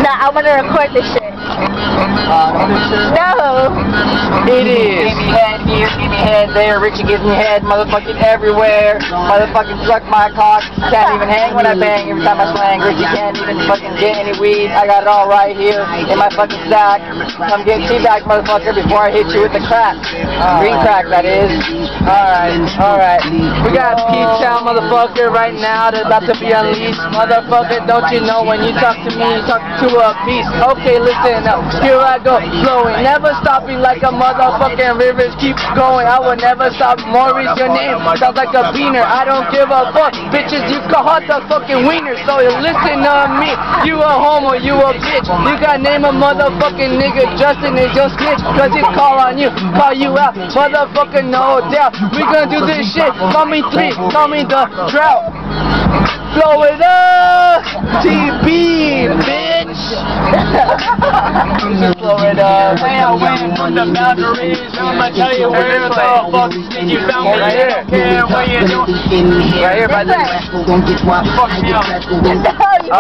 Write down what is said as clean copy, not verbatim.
No, I want to record this shit. No. It is. Give me head here, give me head there. Richie gives me head, motherfucking everywhere. Motherfucking suck my cock. Can't even hang when I bang. Every time I slang, Richie can't even fucking get any weed. I got it all right here in my fucking sack. Come get teabag, motherfucker, before I hit you with the crack. Green crack, that is. Alright. We got P-Town, motherfucker, right now. That's about to be unleashed. Motherfucker, don't you know when you talk to me, you talk to a beast. Okay, listen up. Here I go, flowing, never stopping like a motherfucking rivers keep going. I will never stop. Maurice, your name sounds like a beaner. I don't give a fuck, bitches. You call hot the fucking wiener. So you listen to me. You a homo, you a bitch. You got name a motherfucking nigga Justin is your snitch. Cause he call on you, call you out. Motherfucker, no doubt. We gonna do this shit. Call me 3, call me the drought. Blow it up, TB, bitch. Just blow it up. Way I went from the boundaries. I'ma tell you where the fuck you found me. Right here. Don't care what you do. Right here by the Fuck me up. No, you